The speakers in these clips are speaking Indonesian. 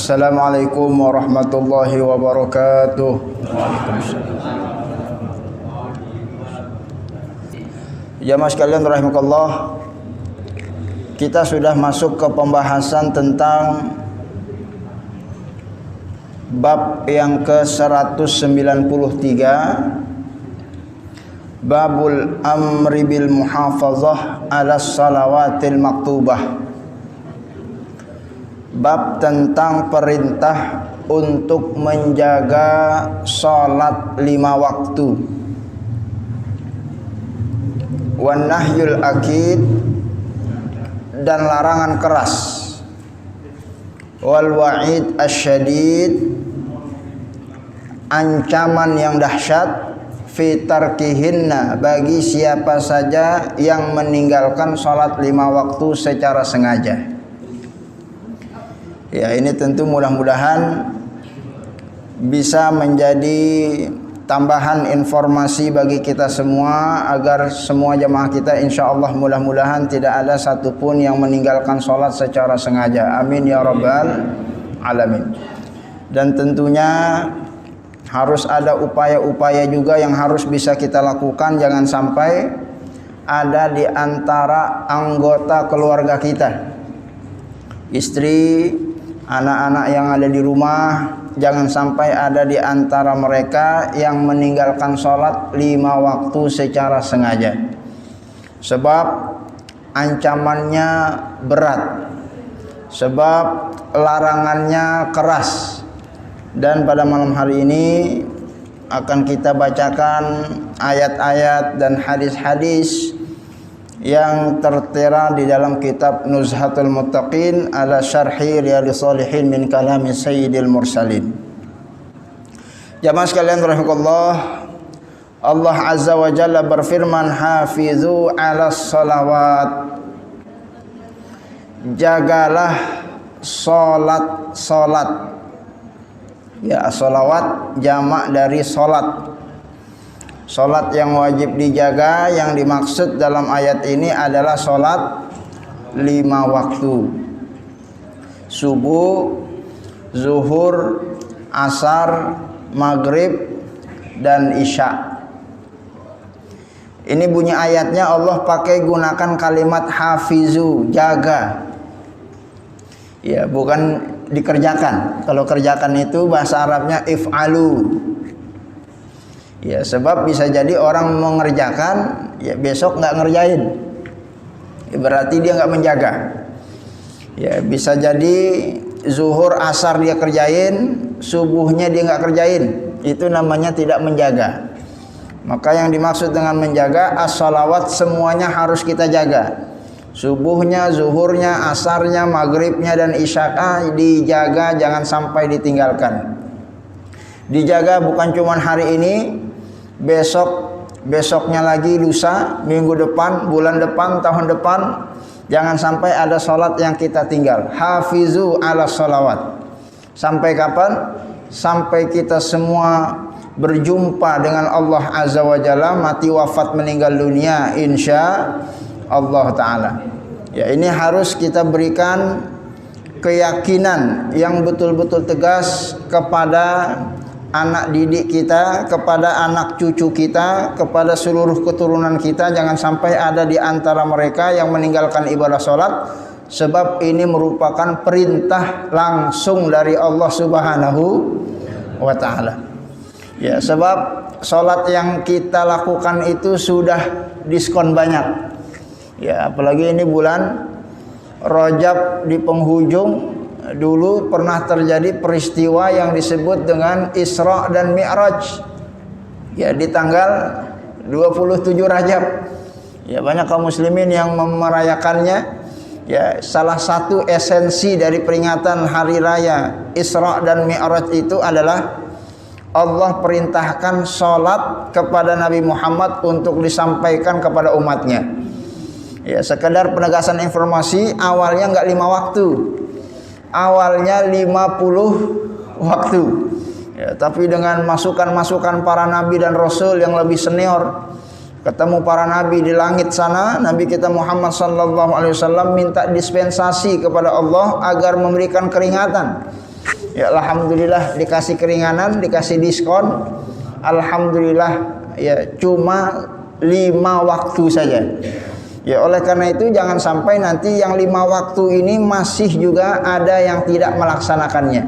Assalamualaikum warahmatullahi wabarakatuh. Jamaah sekalian rahimakallah, kita sudah masuk ke pembahasan tentang bab yang ke-193, Babul Amri bil Muhafazah ala Salawatil Maktubah. Bab tentang perintah untuk menjaga salat 5 waktu. Wan nahyul akid, dan larangan keras. Wal wa'id asyadid, ancaman yang dahsyat. Fi tarkihinna, bagi siapa saja yang meninggalkan salat 5 waktu secara sengaja. Ya, ini tentu mudah-mudahan bisa menjadi tambahan informasi bagi kita semua, agar semua jamaah kita insyaallah mudah-mudahan tidak ada satupun yang meninggalkan sholat secara sengaja. Amin ya rabbal alamin. Dan tentunya harus ada upaya-upaya juga yang harus bisa kita lakukan. Jangan sampai ada di antara anggota keluarga kita, istri, anak-anak yang ada di rumah, jangan sampai ada di antara mereka yang meninggalkan sholat 5 waktu secara sengaja. Sebab ancamannya berat, sebab larangannya keras. Dan pada malam hari ini akan kita bacakan ayat-ayat dan hadis-hadis yang tertera di dalam kitab Nuzhatul Muttaqin ala syarhi Riyadhus Shalihin min kalami Sayyidil Mursalin. Jamaah sekalian rahimakumullah, Allah Azza wa Jalla berfirman, hafizu 'alas salawat. Jagalah salat. Ya, salawat jamak dari salat. Salat yang wajib dijaga, yang dimaksud dalam ayat ini adalah salat 5 waktu. Subuh, zuhur, asar, maghrib, dan isya. Ini bunyi ayatnya Allah pakai gunakan kalimat hafizu, jaga. Ya, bukan dikerjakan. Kalau kerjakan itu bahasa Arabnya if'alu. Ya, sebab bisa jadi orang mengerjakan, ya besok nggak ngerjain, ya, berarti dia nggak menjaga. Ya, bisa jadi zuhur asar dia kerjain, subuhnya dia nggak kerjain, itu namanya tidak menjaga. Maka yang dimaksud dengan menjaga, as-salawat semuanya harus kita jaga. Subuhnya, zuhurnya, asarnya, maghribnya, dan isya'a dijaga, jangan sampai ditinggalkan. Dijaga bukan cuma hari ini, besoknya lagi, lusa, minggu depan, bulan depan, tahun depan. Jangan sampai ada salat yang kita tinggal. Hafizu 'ala salawat. Sampai kapan? Sampai kita semua berjumpa dengan Allah Azza wa Jalla, mati wafat meninggal dunia insya Allah Ta'ala. Ya, ini harus kita berikan keyakinan yang betul-betul tegas kepada anak didik kita, kepada anak cucu kita, kepada seluruh keturunan kita. Jangan sampai ada di antara mereka yang meninggalkan ibadah sholat, sebab ini merupakan perintah langsung dari Allah Subhanahu wa Ta'ala. Ya, sebab sholat yang kita lakukan itu sudah diskon banyak. Ya, apalagi ini bulan Rajab di penghujung. Dulu pernah terjadi peristiwa yang disebut dengan Isra dan Mi'raj. Ya, di tanggal 27 Rajab. Ya, banyak kaum muslimin yang merayakannya. Ya, salah satu esensi dari peringatan hari raya Isra dan Mi'raj itu adalah Allah perintahkan sholat kepada Nabi Muhammad untuk disampaikan kepada umatnya. Ya, sekedar penegasan informasi, awalnya enggak 5 waktu. Awalnya 50 waktu. Ya, tapi dengan masukan-masukan para nabi dan rasul yang lebih senior, ketemu para nabi di langit sana, Nabi kita Muhammad sallallahu alaihi wasallam minta dispensasi kepada Allah agar memberikan keringatan. Ya alhamdulillah dikasih keringanan, dikasih diskon. Alhamdulillah ya cuma 5 waktu saja. Ya oleh karena itu jangan sampai nanti yang 5 waktu ini masih juga ada yang tidak melaksanakannya.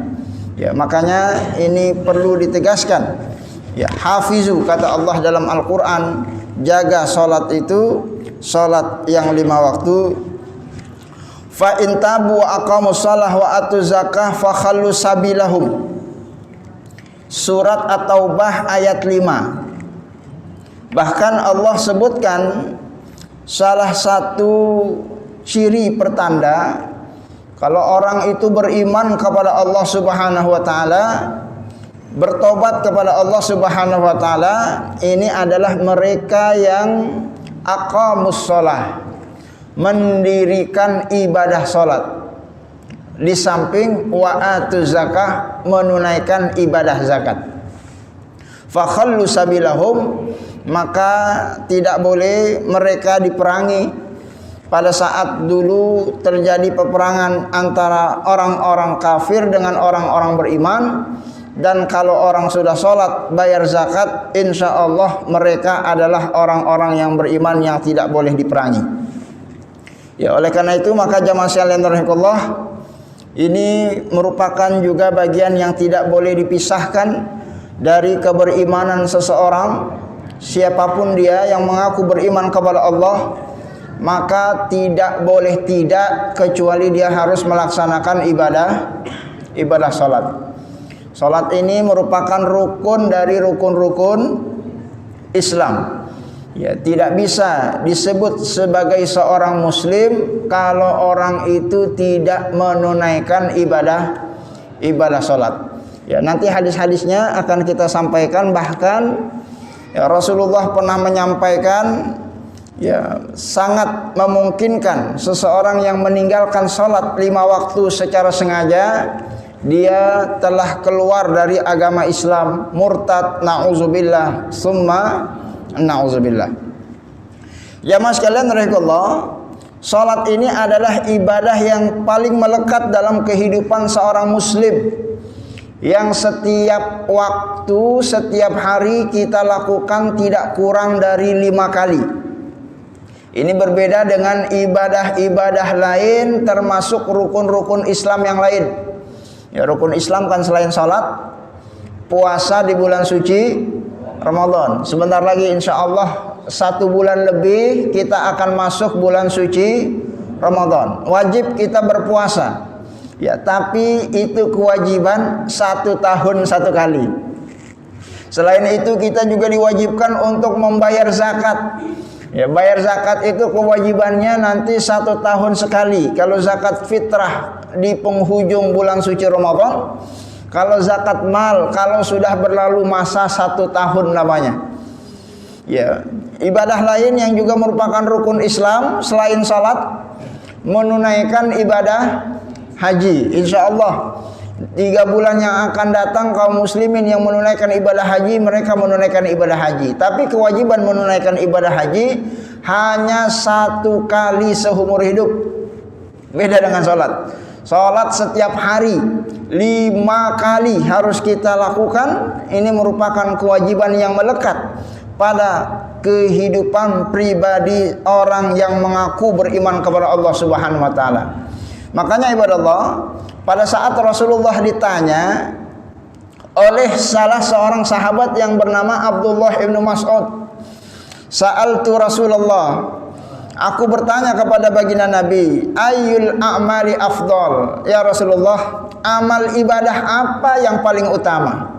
Ya makanya ini perlu ditegaskan. Ya hafizu kata Allah dalam Al-Qur'an, jaga salat itu, salat yang 5 waktu. Fa in tabu wa aqamus shalah wa atuz zakah fa khallu sabilahum. Surat At-Taubah ayat 5. Bahkan Allah sebutkan salah satu ciri pertanda kalau orang itu beriman kepada Allah Subhanahu wa taala, bertobat kepada Allah Subhanahu wa taala, ini adalah mereka yang aqamus shalah, mendirikan ibadah salat, di samping wa atuz zakah, menunaikan ibadah zakat. Fa khallu sabilahum, maka tidak boleh mereka diperangi. Pada saat dulu terjadi peperangan antara orang-orang kafir dengan orang-orang beriman, dan kalau orang sudah sholat bayar zakat, insya Allah mereka adalah orang-orang yang beriman yang tidak boleh diperangi. Ya oleh karena itu maka jamaah sekalian rahimakumullah, ini merupakan juga bagian yang tidak boleh dipisahkan dari keberimanan seseorang. Siapapun dia yang mengaku beriman kepada Allah, maka tidak boleh tidak kecuali dia harus melaksanakan ibadah salat. Salat ini merupakan rukun dari rukun-rukun Islam. Ya, tidak bisa disebut sebagai seorang muslim kalau orang itu tidak menunaikan ibadah salat. Ya, nanti hadis-hadisnya akan kita sampaikan. Bahkan ya, Rasulullah pernah menyampaikan, ya sangat memungkinkan seseorang yang meninggalkan salat 5 waktu secara sengaja, dia telah keluar dari agama Islam, murtad, na'udzubillah, summa na'udzubillah. Jamaah sekalian rahimakumullah, salat ini adalah ibadah yang paling melekat dalam kehidupan seorang muslim, yang setiap waktu, setiap hari kita lakukan tidak kurang dari 5 kali. Ini berbeda dengan ibadah-ibadah lain, termasuk rukun-rukun Islam yang lain. Ya, rukun Islam kan selain salat, puasa di bulan suci Ramadan. Sebentar lagi insya Allah 1 bulan lebih kita akan masuk bulan suci Ramadan. Wajib kita berpuasa. Ya, tapi itu kewajiban 1 tahun 1 kali. Selain itu kita juga diwajibkan untuk membayar zakat. Ya, bayar zakat itu kewajibannya nanti 1 tahun sekali. Kalau zakat fitrah di penghujung bulan suci Ramadan. Kalau zakat mal, kalau sudah berlalu masa 1 tahun namanya. Ya, ibadah lain yang juga merupakan rukun Islam selain salat, menunaikan ibadah haji. Insya Allah 3 bulan yang akan datang kaum muslimin yang menunaikan ibadah haji, mereka menunaikan ibadah haji. Tapi kewajiban menunaikan ibadah haji hanya 1 kali seumur hidup. Beda dengan salat. Salat setiap hari 5 kali harus kita lakukan. Ini merupakan kewajiban yang melekat pada kehidupan pribadi orang yang mengaku beriman kepada Allah Subhanahu wa taala. Makanya ibadah Allah, pada saat Rasulullah ditanya oleh salah seorang sahabat yang bernama Abdullah ibnu Mas'ud, sa'altu Rasulullah, aku bertanya kepada baginda Nabi, ayyul a'mali afdal, ya Rasulullah, amal ibadah apa yang paling utama?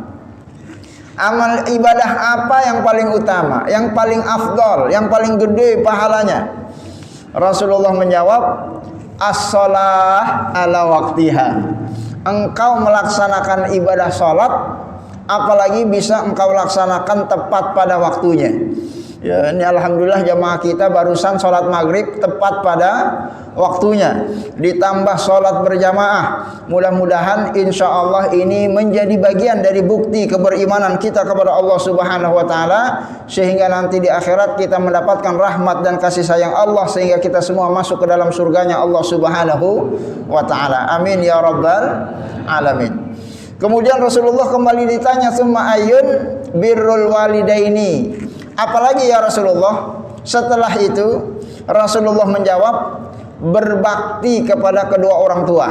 Amal ibadah apa yang paling utama, yang paling afdal, yang paling gede pahalanya? Rasulullah menjawab, as-shalah ala waktiha. Engkau melaksanakan ibadah salat, apalagi bisa engkau laksanakan tepat pada waktunya. Ya, ini alhamdulillah jamaah kita barusan sholat maghrib tepat pada waktunya, ditambah sholat berjamaah. Mudah-mudahan insya Allah ini menjadi bagian dari bukti keberimanan kita kepada Allah Subhanahu wa taala, sehingga nanti di akhirat kita mendapatkan rahmat dan kasih sayang Allah, sehingga kita semua masuk ke dalam surganya Allah Subhanahu wa taala. Amin ya rabbal alamin. Kemudian Rasulullah kembali ditanya, "Tsumma ayyun birrul walidaini?" Apalagi ya Rasulullah? Setelah itu Rasulullah menjawab, berbakti kepada kedua orang tua.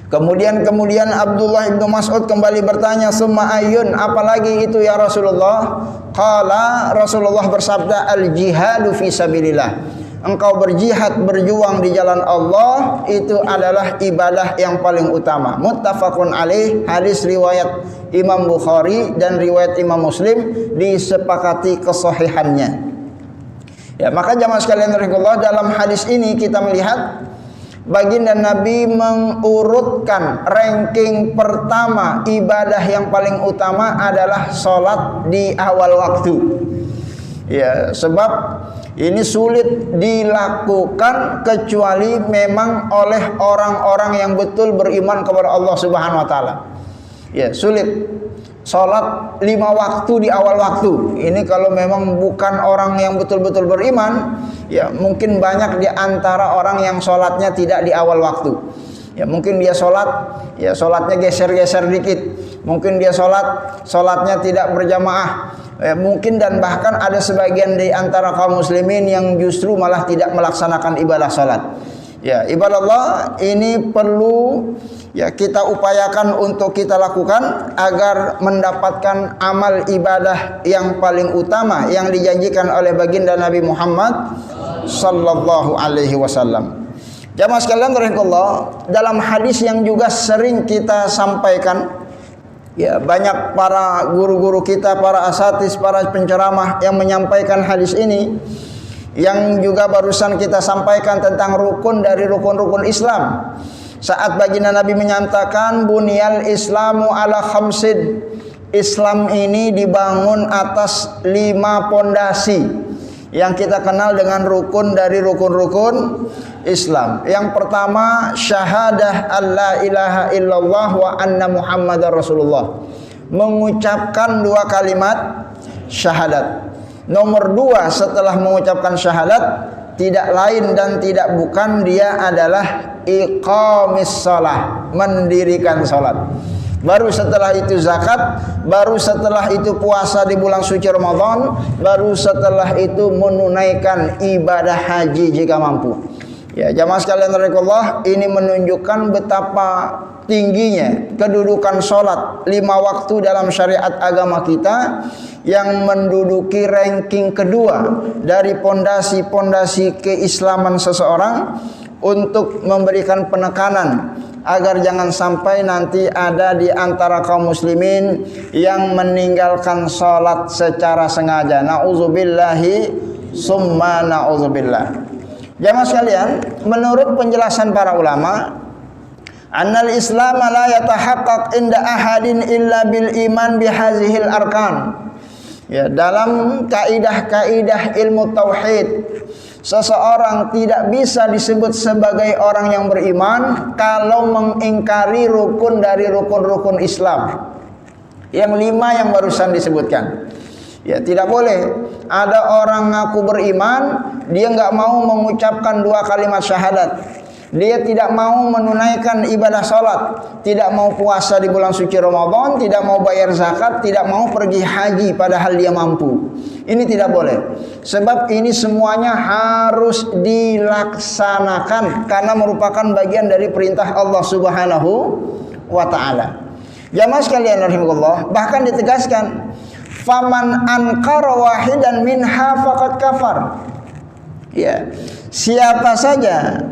Kemudian Abdullah bin Mas'ud kembali bertanya, "Summa ayyun?" Apalagi itu ya Rasulullah? Qala, Rasulullah bersabda, "Al-jihadu fi sabilillah." Engkau berjihad, berjuang di jalan Allah, itu adalah ibadah yang paling utama. Muttafaqun alaih, hadis riwayat Imam Bukhari dan riwayat Imam Muslim, disepakati kesahihannya. Ya, maka jamaah sekalian rahimahullah, dalam hadis ini kita melihat baginda Nabi mengurutkan ranking pertama ibadah yang paling utama adalah sholat di awal waktu. Ya, sebab ini sulit dilakukan kecuali memang oleh orang-orang yang betul beriman kepada Allah Subhanahu wa taala. Ya, sulit sholat 5 waktu di awal waktu. Ini kalau memang bukan orang yang betul-betul beriman, ya mungkin banyak di antara orang yang sholatnya tidak di awal waktu. Ya mungkin dia sholat, ya sholatnya geser-geser dikit. Mungkin dia sholatnya tidak berjamaah. Ya, mungkin dan bahkan ada sebagian di antara kaum muslimin yang justru malah tidak melaksanakan ibadah sholat. Ya, ibadah Allah ini perlu ya kita upayakan untuk kita lakukan agar mendapatkan amal ibadah yang paling utama yang dijanjikan oleh baginda Nabi Muhammad sallallahu alaihi wasallam. Jamaah sekalian rahimakumullah, dalam hadis yang juga sering kita sampaikan, ya banyak para guru-guru kita, para asatis, para penceramah yang menyampaikan hadis ini, yang juga barusan kita sampaikan tentang rukun dari rukun-rukun Islam. Saat baginda Nabi menyatakan bunyal Islamu ala khamsin, Islam ini dibangun atas 5 pondasi yang kita kenal dengan rukun dari rukun-rukun Islam. Yang pertama, syahadah alla ilaha illallah wa anna muhammadar rasulullah, mengucapkan 2 kalimat syahadat. Nomor 2 setelah mengucapkan syahadat, tidak lain dan tidak bukan dia adalah iqamis shalah, mendirikan salat. Baru setelah itu zakat, baru setelah itu puasa di bulan suci Ramadan, baru setelah itu menunaikan ibadah haji jika mampu. Ya, jamaah sekalian rahimakumullah, ini menunjukkan betapa tingginya kedudukan salat 5 waktu dalam syariat agama kita, yang menduduki ranking kedua dari pondasi-pondasi keislaman seseorang, untuk memberikan penekanan agar jangan sampai nanti ada di antara kaum muslimin yang meninggalkan salat secara sengaja. Nauzubillahi summa nauzubillah. Jamaah sekalian, menurut penjelasan para ulama, annal Islam la yatahaqqaq inda ahadin illa bil iman bihazihil arkan. Ya, dalam kaidah-kaidah ilmu tauhid, seseorang tidak bisa disebut sebagai orang yang beriman kalau mengingkari rukun dari rukun-rukun Islam. Yang 5 yang barusan disebutkan. Ya, tidak boleh ada orang ngaku beriman, dia nggak mau mengucapkan 2 kalimat syahadat. Dia tidak mau menunaikan ibadah salat, tidak mau puasa di bulan suci Ramadan, tidak mau bayar zakat, tidak mau pergi haji padahal dia mampu. Ini tidak boleh. Sebab ini semuanya harus dilaksanakan karena merupakan bagian dari perintah Allah Subhanahu wa taala. Jamaah sekalian rahimakumullah, bahkan ditegaskan, faman ankara wahidan minha faqad kafar. Ya, siapa saja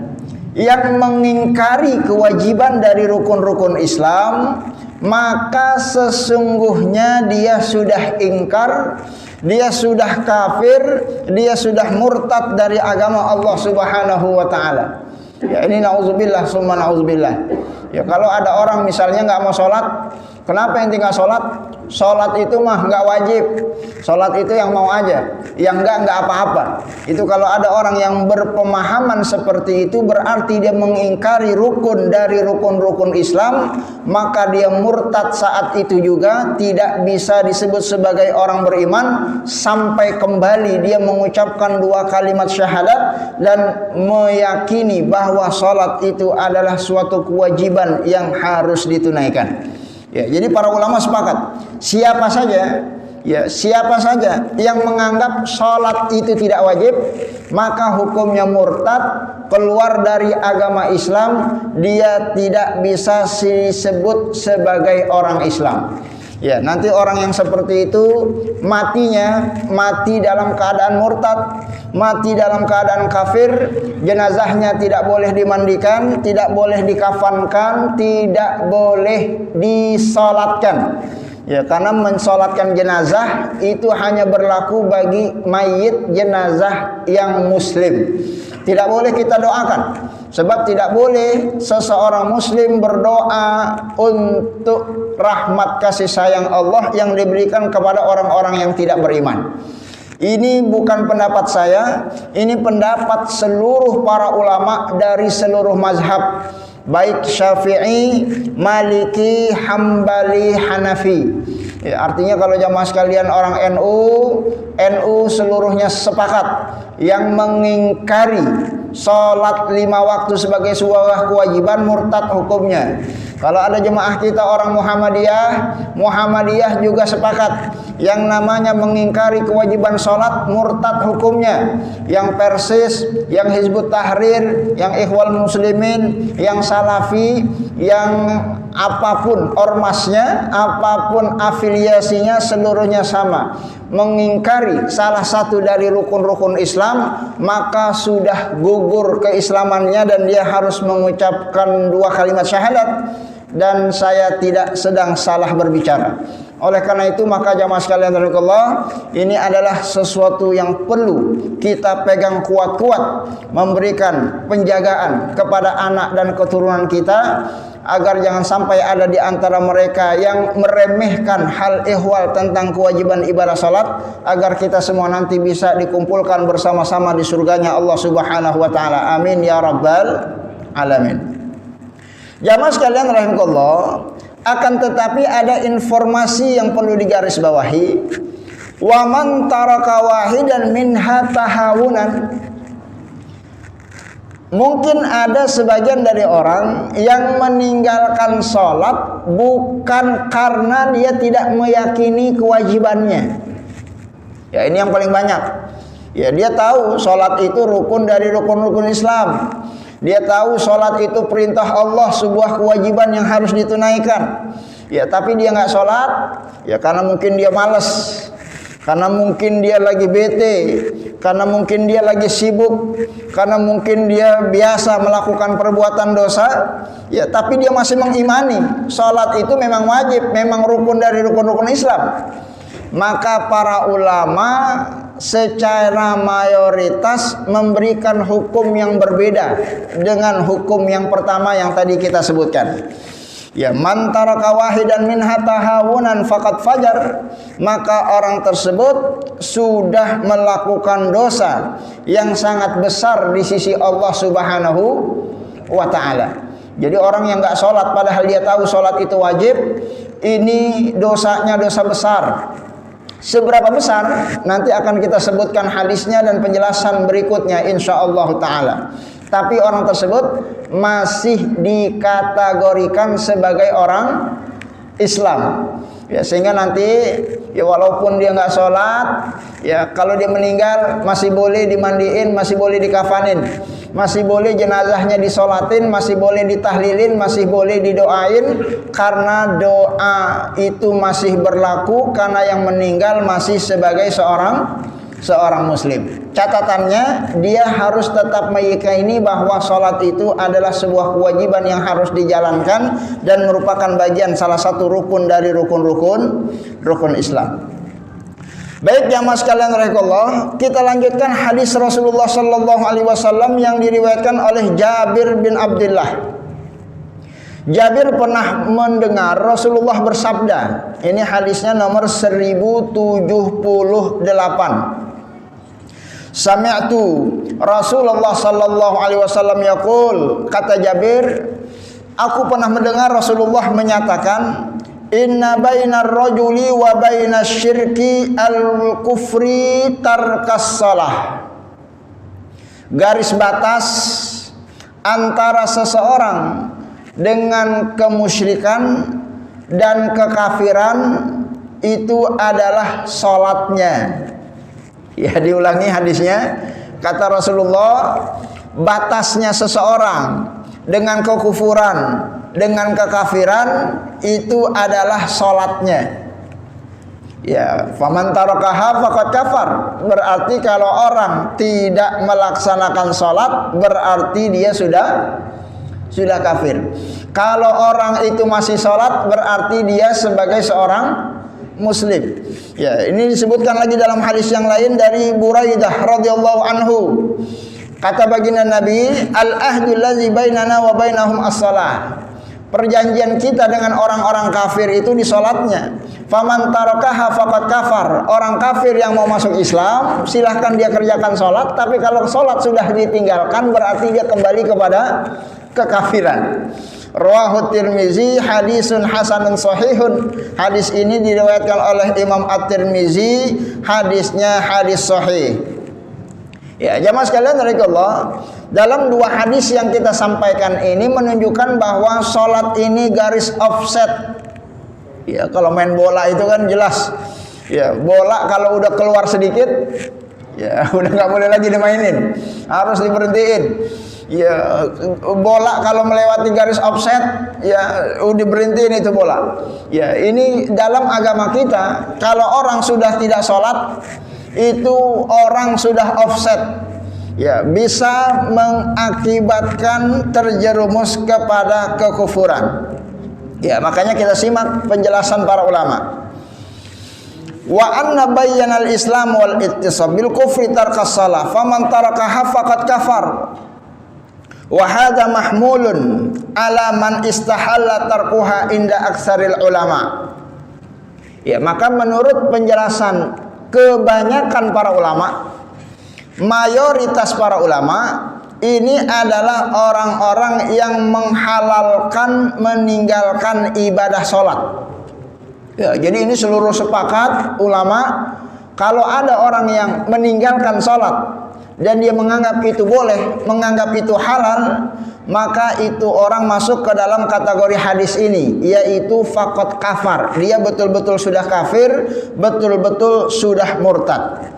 yang mengingkari kewajiban dari rukun-rukun Islam, maka sesungguhnya dia sudah ingkar, dia sudah kafir, dia sudah murtad dari agama Allah Subhanahu wa taala. Ya, ini nauzubillah summa nauzubillah. Ya, kalau ada orang misalnya nggak mau sholat, kenapa ente nggak sholat? Sholat itu mah nggak wajib. Sholat itu yang mau aja, yang nggak apa-apa. Itu kalau ada orang yang berpemahaman seperti itu, berarti dia mengingkari rukun dari rukun-rukun Islam, maka dia murtad saat itu juga, tidak bisa disebut sebagai orang beriman sampai kembali dia mengucapkan 2 kalimat syahadat dan meyakini bahwa sholat itu adalah suatu kewajiban yang harus ditunaikan. Ya, jadi para ulama sepakat, siapa saja yang menganggap sholat itu tidak wajib, maka hukumnya murtad, keluar dari agama Islam, dia tidak bisa disebut sebagai orang Islam. Ya, nanti orang yang seperti itu mati dalam keadaan murtad, mati dalam keadaan kafir, jenazahnya tidak boleh dimandikan, tidak boleh dikafankan, tidak boleh disolatkan. Ya, karena mensolatkan jenazah itu hanya berlaku bagi mayit jenazah yang muslim. Tidak boleh kita doakan, sebab tidak boleh seseorang muslim berdoa untuk rahmat kasih sayang Allah yang diberikan kepada orang-orang yang tidak beriman. Ini bukan pendapat saya, ini pendapat seluruh para ulama dari seluruh mazhab, baik Syafi'i, Maliki, Hambali, Hanafi. Ya, artinya kalau jamaah sekalian orang NU seluruhnya sepakat yang mengingkari sholat 5 waktu sebagai sebuah kewajiban, murtad hukumnya. Kalau ada jemaah kita orang Muhammadiyah juga sepakat yang namanya mengingkari kewajiban sholat, murtad hukumnya. Yang Persis, yang Hizbut Tahrir, yang Ikhwal Muslimin, yang Salafi, yang apapun ormasnya, apapun afiliasinya, seluruhnya sama. Mengingkari salah satu dari rukun-rukun Islam, maka sudah gugur keislamannya dan dia harus mengucapkan 2 kalimat syahadat. Dan saya tidak sedang salah berbicara. Oleh karena itu maka jamaah sekalian radhiyallahu, ini adalah sesuatu yang perlu kita pegang kuat-kuat, memberikan penjagaan kepada anak dan keturunan kita, agar jangan sampai ada di antara mereka yang meremehkan hal ihwal tentang kewajiban ibadah salat, agar kita semua nanti bisa dikumpulkan bersama-sama di surganya Allah Subhanahu wa taala. Amin ya rabbal alamin. Jamaah sekalian rahimakumullah, akan tetapi ada informasi yang perlu digarisbawahi. Wa man taraka wahidan minha tahawunan. Mungkin ada sebagian dari orang yang meninggalkan sholat bukan karena dia tidak meyakini kewajibannya. Ya, ini yang paling banyak. Ya, dia tahu sholat itu rukun dari rukun-rukun Islam. Dia tahu sholat itu perintah Allah, sebuah kewajiban yang harus ditunaikan. Ya, tapi dia nggak sholat, ya karena mungkin dia malas, karena mungkin dia lagi bete, karena mungkin dia lagi sibuk, karena mungkin dia biasa melakukan perbuatan dosa. Ya, tapi dia masih mengimani sholat itu memang wajib, memang rukun dari rukun-rukun Islam. Maka para ulama secara mayoritas memberikan hukum yang berbeda dengan hukum yang pertama yang tadi kita sebutkan. Ya, man taraka wahidan minha tahawunan faqad fajar, maka orang tersebut sudah melakukan dosa yang sangat besar di sisi Allah Subhanahu wa taala. Jadi orang yang enggak sholat padahal dia tahu sholat itu wajib, ini dosanya dosa besar. Seberapa besar nanti akan kita sebutkan hadisnya dan penjelasan berikutnya insyaallah taala. Tapi orang tersebut masih dikategorikan sebagai orang Islam. Ya, sehingga nanti ya walaupun dia nggak sholat, ya kalau dia meninggal masih boleh dimandiin, masih boleh dikafanin, masih boleh jenazahnya disolatin, masih boleh ditahlilin, masih boleh didoain, karena doa itu masih berlaku karena yang meninggal masih sebagai seorang muslim. Catatannya, dia harus tetap meyakini bahwa sholat itu adalah sebuah kewajiban yang harus dijalankan dan merupakan bagian salah satu rukun dari rukun Islam. Baik jamaah sekalian rahimakumullah, kita lanjutkan hadis Rasulullah sallallahu alaihi wasallam yang diriwayatkan oleh Jabir bin Abdullah. Jabir pernah mendengar Rasulullah bersabda. Ini hadisnya nomor 1078. Sami'tu Rasulullah sallallahu alaihi wasallam yaqul, kata Jabir, aku pernah mendengar Rasulullah menyatakan, inna bainar rajuli wa bainas syirki al-kufri tarkas shalah. Garis batas antara seseorang dengan kemusyrikan dan kekafiran itu adalah salatnya. Ya, diulangi hadisnya. Kata Rasulullah, batasnya seseorang dengan kekufuran, dengan kekafiran itu adalah salatnya. Ya, faman tarakaha faqad kafar. Berarti kalau orang tidak melaksanakan salat berarti dia sudah kafir. Kalau orang itu masih salat berarti dia sebagai seorang muslim. Ya, ini disebutkan lagi dalam hadis yang lain dari Buraidah radhiyallahu anhu. Kata baginda Nabi, al-ahdul ladzi bainana wa bainahum as-shalah. Perjanjian kita dengan orang-orang kafir itu di salatnya. Faman tarakaha faqad kafar. Orang kafir yang mau masuk Islam silahkan dia kerjakan salat, tapi kalau salat sudah ditinggalkan berarti dia kembali kepada kekafiran. Rawahu Tirmizi hadisun hasanun sahihun. Hadis ini diriwayatkan oleh Imam At-Tirmizi, hadisnya hadis sahih. Ya, jamaah sekalian dari Allah, dalam dua hadis yang kita sampaikan ini menunjukkan bahwa sholat ini garis offset. Ya, kalau main bola itu kan jelas. Ya, bola kalau udah keluar sedikit, ya udah nggak boleh lagi dimainin, harus diberhentiin. Ya, bola kalau melewati garis offset, ya udah berhentiin itu bola. Ya, ini dalam agama kita, kalau orang sudah tidak sholat, itu orang sudah offset. Ya, bisa mengakibatkan terjerumus kepada kekufuran. Ya, makanya kita simak penjelasan para ulama. Wa anna bayyana al-islam wal ittisab bil kufri tarkas shalah faman tarakaha faqad kafar. Wa hadha mahmulun ala man istahalla tarkuha inda aktsaril ulama. Ya, maka menurut penjelasan kebanyakan para ulama, mayoritas para ulama ini adalah orang-orang yang menghalalkan meninggalkan ibadah sholat. Ya, jadi ini seluruh sepakat ulama, kalau ada orang yang meninggalkan sholat dan dia menganggap itu boleh, menganggap itu halal, maka itu orang masuk ke dalam kategori hadis ini, yaitu faqad kafar. Dia betul-betul sudah kafir, betul-betul sudah murtad.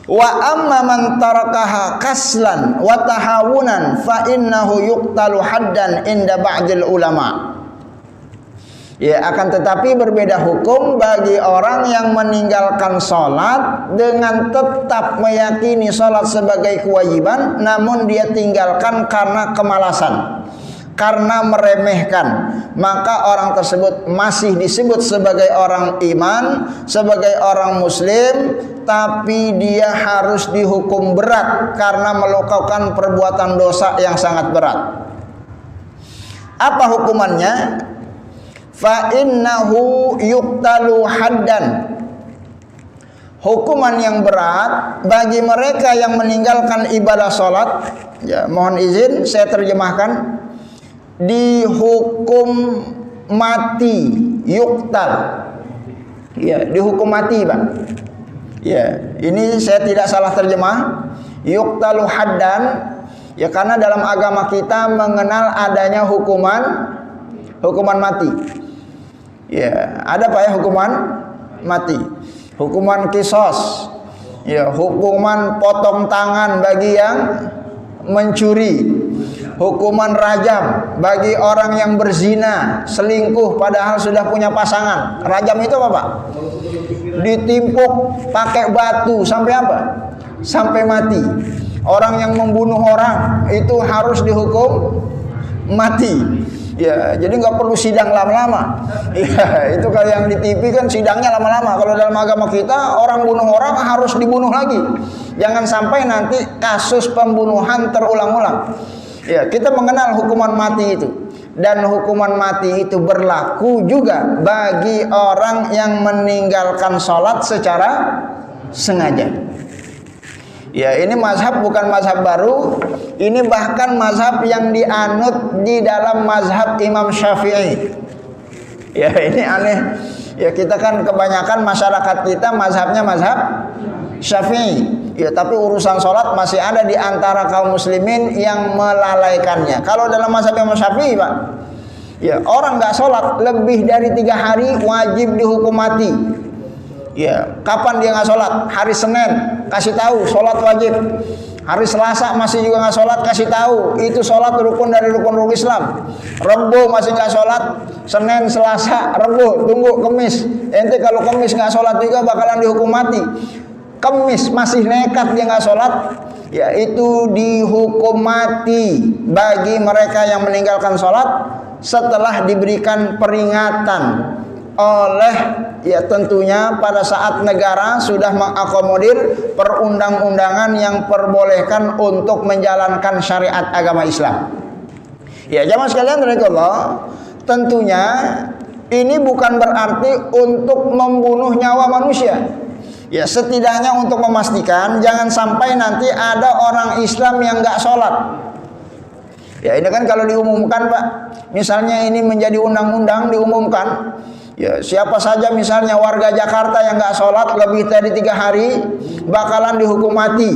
Wa amma man tarakaha kaslan wa tahawunan fa innahu yuqtalu haddan inda ba'dil ulama. Ya, akan tetapi berbeda hukum bagi orang yang meninggalkan sholat dengan tetap meyakini sholat sebagai kewajiban, namun dia tinggalkan karena kemalasan, karena meremehkan, maka orang tersebut masih disebut sebagai orang iman, sebagai orang muslim, tapi dia harus dihukum berat karena melakukan perbuatan dosa yang sangat berat. Apa hukumannya? Fa innahu yuqtalu haddan. Hukuman yang berat bagi mereka yang meninggalkan ibadah salat. Ya, mohon izin saya terjemahkan. Dihukum mati, yuqtal. Ya, dihukum mati, Pak. Ya, ini saya tidak salah terjemah. Yuqtalu haddan. Ya, karena dalam agama kita mengenal adanya hukuman mati. Ya, ada Pak ya hukuman mati, hukuman kisos, ya, hukuman potong tangan bagi yang mencuri, hukuman rajam bagi orang yang berzina, selingkuh padahal sudah punya pasangan. Rajam itu apa, Pak? Ditimpuk pakai batu sampai apa? Sampai mati. Orang yang membunuh orang itu harus dihukum mati. Ya, jadi nggak perlu sidang lama-lama. Ya, itu kalau yang di TV kan sidangnya lama-lama. Kalau dalam agama kita orang bunuh orang harus dibunuh lagi. Jangan sampai nanti kasus pembunuhan terulang-ulang. Ya, kita mengenal hukuman mati itu. Dan hukuman mati itu berlaku juga bagi orang yang meninggalkan sholat secara sengaja. Ya, ini mazhab bukan mazhab baru. Ini bahkan mazhab yang dianut di dalam mazhab Imam Syafi'i. Ya, ini aneh. Ya, kita kan kebanyakan masyarakat kita mazhabnya mazhab Syafi'i. Ya, tapi urusan sholat masih ada di antara kaum muslimin yang melalaikannya. Kalau dalam mazhab Imam Syafi'i, Pak, Ya, orang nggak sholat lebih dari 3 hari wajib dihukum mati. Ya, kapan dia nggak sholat? Hari Senin kasih tahu sholat wajib. Hari Selasa masih juga nggak sholat, kasih tahu itu sholat rukun dari rukun Islam. Rebo masih nggak sholat, Senin, Selasa, Rebo, tunggu Kemis. Ente kalau Kemis nggak sholat juga bakalan dihukum mati. Kemis masih nekat dia nggak sholat, ya itu dihukum mati bagi mereka yang meninggalkan sholat setelah diberikan peringatan oleh, ya tentunya pada saat negara sudah mengakomodir perundang-undangan yang perbolehkan untuk menjalankan syariat agama Islam. Ya jamaah sekalian Allah, tentunya ini bukan berarti untuk membunuh nyawa manusia. Ya setidaknya untuk memastikan jangan sampai nanti ada orang Islam yang nggak sholat. Ya ini kan kalau diumumkan Pak, misalnya ini menjadi undang-undang diumumkan, ya siapa saja misalnya warga Jakarta yang nggak sholat lebih dari 3 hari bakalan dihukum mati.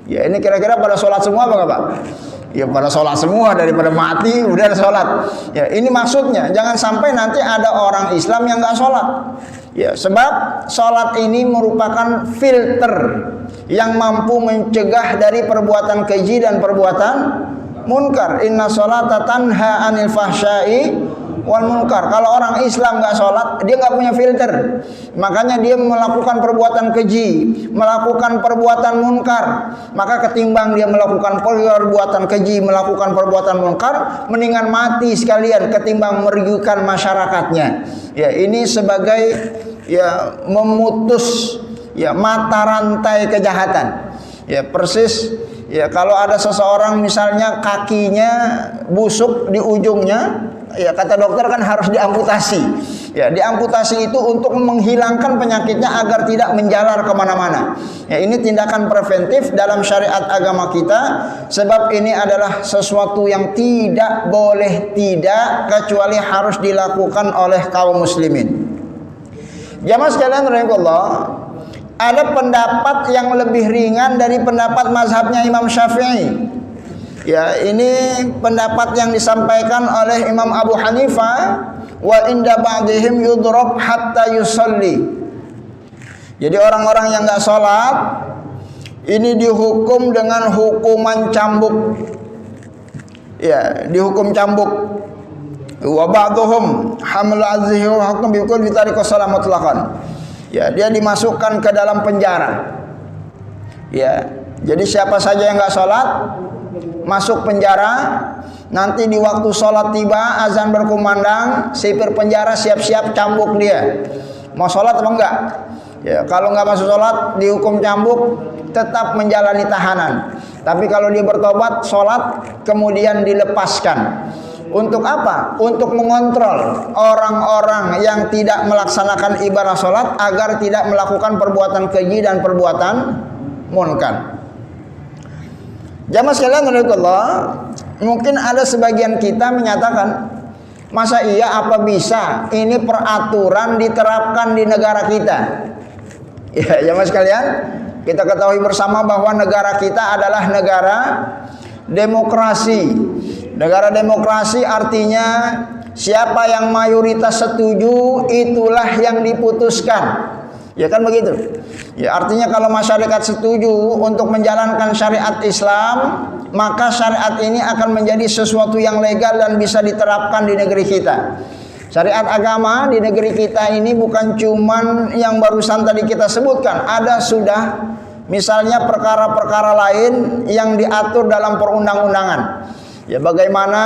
Ya ini kira-kira pada sholat semua apa nggak Pak? Ya pada sholat semua, daripada mati udah sholat. Ya ini maksudnya jangan sampai nanti ada orang Islam yang nggak sholat. Ya sebab sholat ini merupakan filter yang mampu mencegah dari perbuatan keji dan perbuatan munkar. Inna sholata tanha anil fahsyai wal munkar. Kalau orang Islam nggak sholat, dia nggak punya filter, makanya dia melakukan perbuatan keji, melakukan perbuatan munkar. Maka ketimbang dia melakukan perbuatan keji, melakukan perbuatan munkar, mendingan mati sekalian ketimbang merugikan masyarakatnya. Ya ini sebagai ya memutus ya mata rantai kejahatan. Ya persis ya kalau ada seseorang misalnya kakinya busuk di ujungnya, ya kata dokter kan harus diamputasi. Ya diamputasi itu untuk menghilangkan penyakitnya agar tidak menjalar kemana-mana. Ya ini tindakan preventif dalam syariat agama kita, sebab ini adalah sesuatu yang tidak boleh tidak kecuali harus dilakukan oleh kaum muslimin. Jamaah sekalian rahimakumullah, ada pendapat yang lebih ringan dari pendapat mazhabnya Imam Syafi'i. Ya, ini pendapat yang disampaikan oleh Imam Abu Hanifah, wa inda ba'dihim yudrab hatta yusalli. Jadi orang-orang yang enggak sholat ini dihukum dengan hukuman cambuk. Ya, dihukum cambuk. Wa ba'dhum haml azhi wa hukum bi kulli tariqas salam mutlaqan. Ya, dia dimasukkan ke dalam penjara. Ya, jadi siapa saja yang enggak sholat masuk penjara. Nanti di waktu sholat tiba, azan berkumandang, sipir penjara siap-siap cambuk dia. Mau sholat apa enggak? Ya, kalau enggak masuk sholat dihukum cambuk, tetap menjalani tahanan. Tapi kalau dia bertobat, sholat, kemudian dilepaskan. Untuk apa? Untuk mengontrol orang-orang yang tidak melaksanakan ibadah sholat agar tidak melakukan perbuatan keji dan perbuatan munkar. Jamaah sekalian Allah, mungkin ada sebagian kita menyatakan, masa iya apa bisa ini peraturan diterapkan di negara kita? Ya jamaah sekalian, kita ketahui bersama bahwa negara kita adalah negara demokrasi. Negara demokrasi artinya siapa yang mayoritas setuju itulah yang diputuskan. Ya kan begitu. Ya artinya kalau masyarakat setuju untuk menjalankan syariat Islam, maka syariat ini akan menjadi sesuatu yang legal dan bisa diterapkan di negeri kita. Syariat agama di negeri kita ini bukan cuman yang barusan tadi kita sebutkan, ada sudah misalnya perkara-perkara lain yang diatur dalam perundang-undangan. Ya bagaimana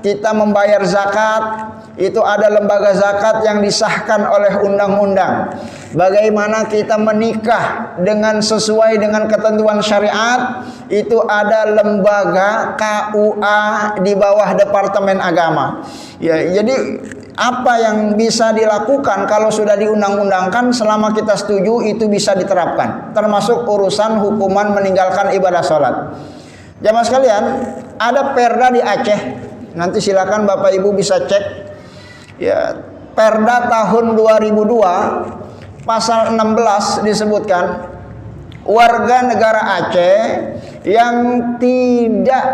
kita membayar zakat, itu ada lembaga zakat yang disahkan oleh undang-undang. Bagaimana kita menikah dengan sesuai dengan ketentuan syariat, itu ada lembaga KUA di bawah Departemen Agama. Ya, jadi apa yang bisa dilakukan kalau sudah diundang-undangkan selama kita setuju itu bisa diterapkan, termasuk urusan hukuman meninggalkan ibadah sholat. Jamaah sekalian, ada perda di Aceh. Nanti silakan Bapak Ibu bisa cek. Ya, perda tahun 2002 pasal 16 disebutkan warga negara Aceh yang tidak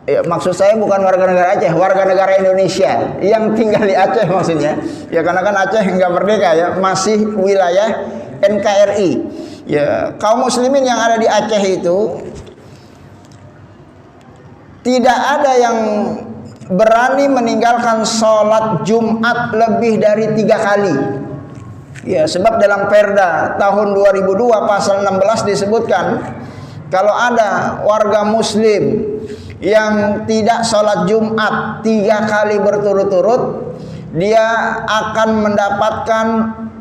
Ya, maksud saya bukan warga negara Aceh, warga negara Indonesia yang tinggal di Aceh maksudnya. Ya karena kan Aceh nggak merdeka ya, masih wilayah NKRI. Ya, kaum muslimin yang ada di Aceh itu tidak ada yang berani meninggalkan sholat Jumat lebih dari 3 kali. Ya, sebab dalam Perda tahun 2002 pasal 16 disebutkan kalau ada warga muslim yang tidak sholat Jumat 3 kali berturut-turut, dia akan mendapatkan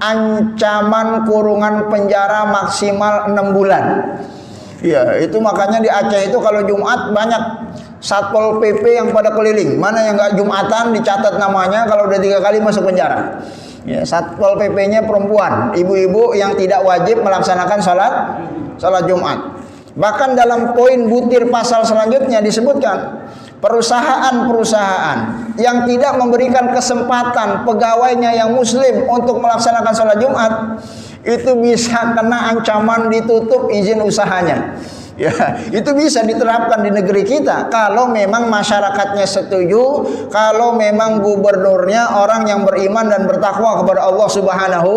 ancaman kurungan penjara maksimal 6 bulan. Ya, itu makanya di Aceh itu kalau Jumat banyak Satpol PP yang pada keliling. Mana yang nggak Jumatan dicatat namanya, kalau udah 3 kali masuk penjara. Ya, Satpol PP-nya perempuan, ibu-ibu yang tidak wajib melaksanakan sholat Jumat. Bahkan dalam poin butir pasal selanjutnya disebutkan perusahaan-perusahaan yang tidak memberikan kesempatan pegawainya yang muslim untuk melaksanakan sholat Jumat itu bisa kena ancaman ditutup izin usahanya. Ya, itu bisa diterapkan di negeri kita kalau memang masyarakatnya setuju, kalau memang gubernurnya orang yang beriman dan bertakwa kepada Allah Subhanahu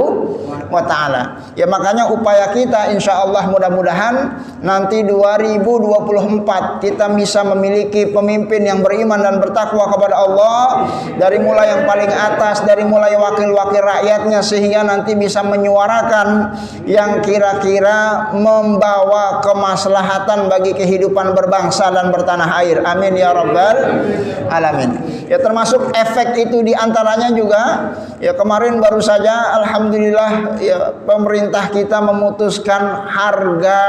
wa taala. Ya makanya upaya kita insyaallah mudah-mudahan nanti 2024 kita bisa memiliki pemimpin yang beriman dan bertakwa kepada Allah, dari mulai yang paling atas, dari mulai wakil-wakil rakyatnya, sehingga nanti bisa menyuarakan yang kira-kira membawa kemaslahatan bagi kehidupan berbangsa dan bertanah air. Amin ya rabbal alamin. Ya termasuk efek itu diantaranya juga ya kemarin baru saja alhamdulillah ya pemerintah kita memutuskan harga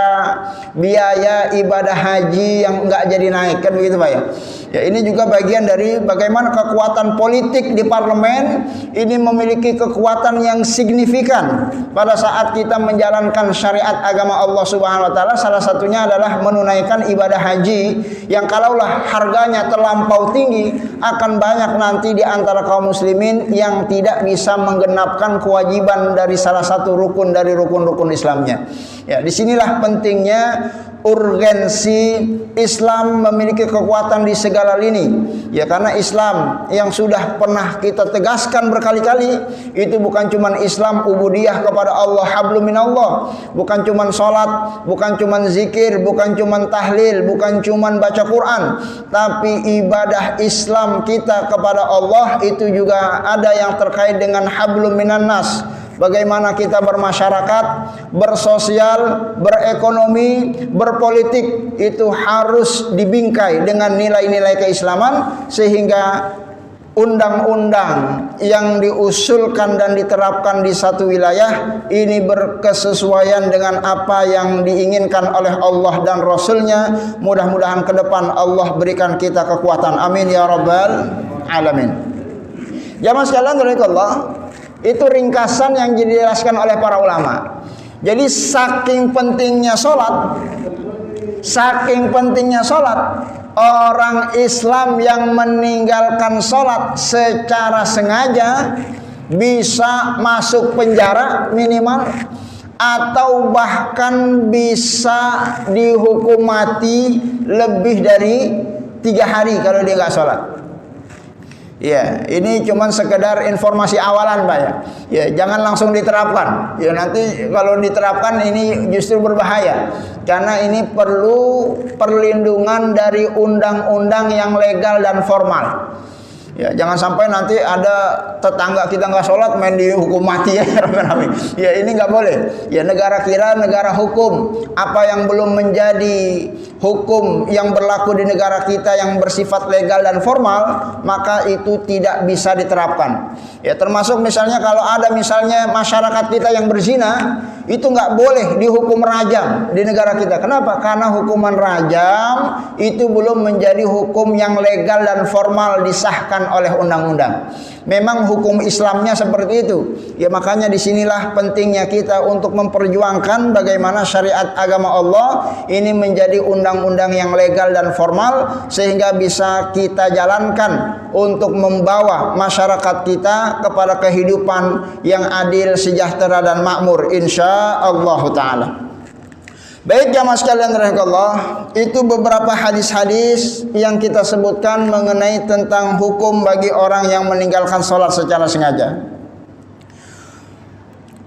biaya ibadah haji yang enggak jadi naik, kan begitu Pak ya. Ya ini juga bagian dari bagaimana kekuatan politik di parlemen ini memiliki kekuatan yang signifikan pada saat kita menjalankan syariat agama Allah Subhanahu wa taala. Salah satunya adalah menunaikan ibadah haji yang kalaulah harganya terlampau tinggi akan banyak nanti di antara kaum muslimin yang tidak bisa menggenapkan kewajiban dari salah satu rukun dari rukun-rukun Islamnya. Ya, disinilah pentingnya urgensi Islam memiliki kekuatan di segala lini. Ya karena Islam yang sudah pernah kita tegaskan berkali-kali itu bukan cuma Islam ubudiyah kepada Allah, hablum minallah, bukan cuma salat, bukan cuma zikir, bukan cuma tahlil, bukan cuma baca Quran, tapi ibadah Islam kita kepada Allah itu juga ada yang terkait dengan hablum minan nas. Bagaimana kita bermasyarakat, bersosial, berekonomi, berpolitik itu harus dibingkai dengan nilai-nilai keislaman sehingga undang-undang yang diusulkan dan diterapkan di satu wilayah ini berkesesuaian dengan apa yang diinginkan oleh Allah dan Rasulnya. Mudah-mudahan ke depan Allah berikan kita kekuatan. Amin ya rabbal alamin. Jamaah sekalian rahimakumullah, itu ringkasan yang dijelaskan oleh para ulama. Jadi saking pentingnya sholat, orang Islam yang meninggalkan sholat secara sengaja bisa masuk penjara minimal, atau bahkan bisa dihukum mati lebih dari 3 hari kalau dia nggak sholat. Ya, ini cuman sekedar informasi awalan Pak ya. Ya, jangan langsung diterapkan. Ya, nanti kalau diterapkan ini justru berbahaya. Karena ini perlu perlindungan dari undang-undang yang legal dan formal. Ya, jangan sampai nanti ada tetangga kita nggak sholat main dihukum mati ya. Ya ini nggak boleh. Ya negara kira negara hukum. Apa yang belum menjadi hukum yang berlaku di negara kita yang bersifat legal dan formal, maka itu tidak bisa diterapkan. Ya termasuk misalnya kalau ada misalnya masyarakat kita yang berzina, itu nggak boleh dihukum rajam di negara kita. Kenapa? Karena hukuman rajam itu belum menjadi hukum yang legal dan formal disahkan oleh undang-undang. Memang hukum Islamnya seperti itu. Ya makanya disinilah pentingnya kita untuk memperjuangkan bagaimana syariat agama Allah ini menjadi undang-undang yang legal dan formal sehingga bisa kita jalankan untuk membawa masyarakat kita kepada kehidupan yang adil, sejahtera dan makmur insyaallah taala. Baik jamaah sekalian rahimakumullah, itu beberapa hadis-hadis yang kita sebutkan mengenai tentang hukum bagi orang yang meninggalkan salat secara sengaja.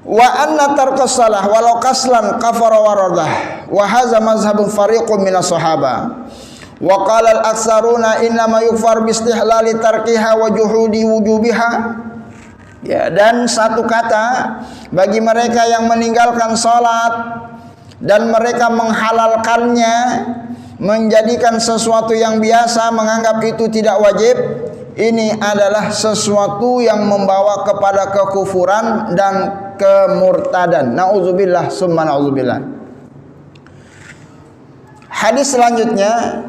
Wa anna tarkas salah walau kaslan kafara waradah wa hadza mazhabun fariqun minas sahabah. Wa qala al-aktsaruna inna ma yukfar bi istihlali tarkiha wa juhudi wujubiha. Ya, dan satu kata bagi mereka yang meninggalkan salat dan mereka menghalalkannya, menjadikan sesuatu yang biasa, menganggap itu tidak wajib, ini adalah sesuatu yang membawa kepada kekufuran dan kemurtadan. Nauzubillah summa nauzubillah. Hadis selanjutnya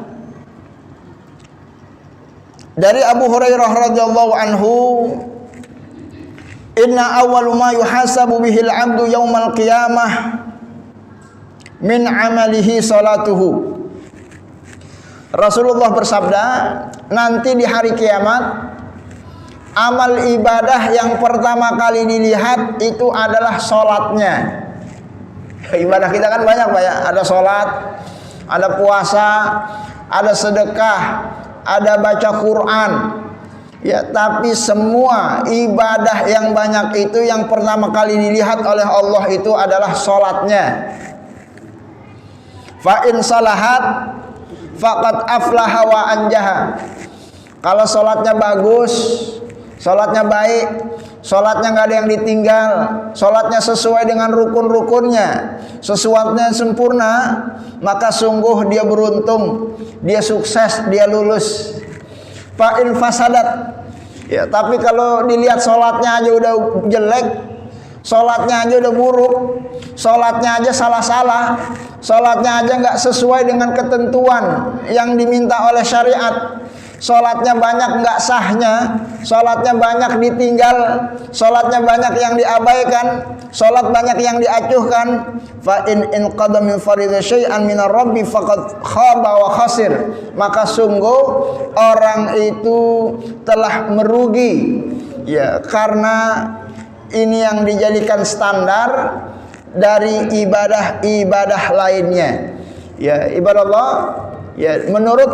dari Abu Hurairah radhiyallahu anhu, inna awwalu ma yuhasabu bihil 'abdu yaumal qiyamah min amalihi salatuhu. Rasulullah bersabda, nanti di hari kiamat amal ibadah yang pertama kali dilihat itu adalah salatnya. Ibadah kita kan banyak Pak ya, ada salat, ada puasa, ada sedekah, ada baca Quran. Ya, tapi semua ibadah yang banyak itu yang pertama kali dilihat oleh Allah itu adalah salatnya. Fa in salahat faqad aflaha wa anjaha. Kalau salatnya bagus, salatnya baik, salatnya nggak ada yang ditinggal, salatnya sesuai dengan rukun-rukunnya, sesuatunya sempurna, maka sungguh dia beruntung, dia sukses, dia lulus. Fa in fasadat, ya, tapi kalau dilihat salatnya aja udah jelek, salatnya aja udah buruk, salatnya aja salah-salah, salatnya aja nggak sesuai dengan ketentuan yang diminta oleh syariat, salatnya banyak nggak sahnya, salatnya banyak ditinggal, salatnya banyak yang diabaikan, salat banyak yang diacuhkan. Fa in qadam min faridhi syai'an min ar-rabbi faqad khaba wa khasir, maka sungguh orang itu telah merugi, ya, karena ini yang dijadikan standar dari ibadah-ibadah lainnya. Ya, ibadah Allah, ya, menurut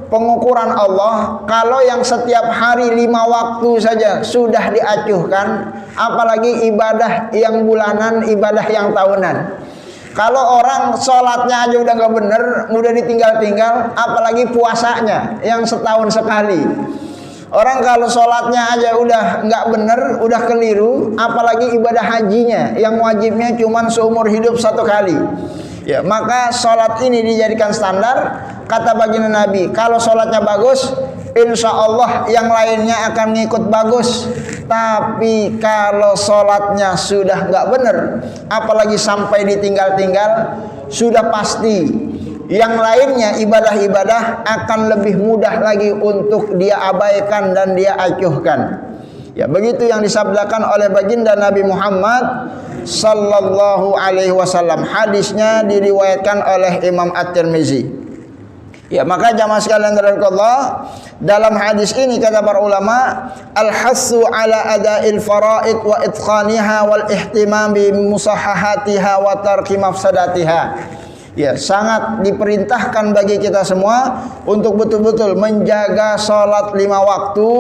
pengukuran Allah, kalau yang setiap hari 5 waktu saja sudah diacuhkan, apalagi ibadah yang bulanan, ibadah yang tahunan. Kalau orang sholatnya aja udah gak bener, mudah ditinggal-tinggal, apalagi puasanya yang setahun sekali. Orang kalau sholatnya aja udah nggak bener, udah keliru, apalagi ibadah hajinya yang wajibnya cuma seumur hidup 1 kali. Ya, maka sholat ini dijadikan standar. Kata baginda Nabi, kalau sholatnya bagus, insya Allah yang lainnya akan ngikut bagus. Tapi kalau sholatnya sudah nggak bener, apalagi sampai ditinggal-tinggal, sudah pasti yang lainnya ibadah-ibadah akan lebih mudah lagi untuk dia abaikan dan dia acuhkan. Ya, begitu yang disabdakan oleh baginda Nabi Muhammad sallallahu alaihi wasallam. Hadisnya diriwayatkan oleh Imam At-Tirmizi. Ya, maka jamaah sekalian rahimakumullah, dalam hadis ini kata para ulama, al-hassu ala ada'il faraid wa itqaniha wal ihtimam bi musahahatiha wa tarki mafsadatiha. Ya, sangat diperintahkan bagi kita semua untuk betul-betul menjaga sholat 5 waktu.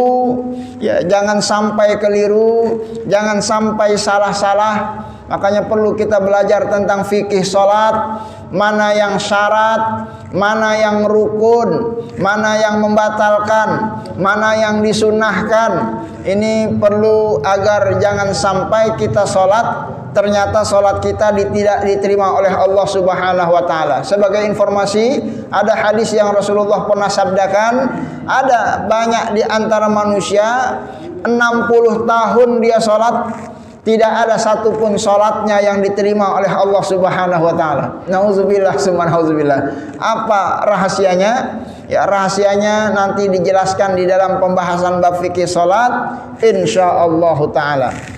Ya, jangan sampai keliru, jangan sampai salah-salah. Makanya perlu kita belajar tentang fikih sholat, mana yang syarat, mana yang rukun, mana yang membatalkan, mana yang disunnahkan. Ini perlu agar jangan sampai kita sholat ternyata sholat kita tidak diterima oleh Allah Subhanahu wa Ta'ala. Sebagai informasi, ada hadis yang Rasulullah pernah sabdakan, ada banyak di antara manusia 60 tahun dia sholat, tidak ada satupun sholatnya yang diterima oleh Allah Subhanahu wa Ta'ala. Nauzubillah summa nauzubillah. Apa rahasianya? Ya, rahasianya nanti dijelaskan di dalam pembahasan bab fikih sholat, insyaallah ta'ala.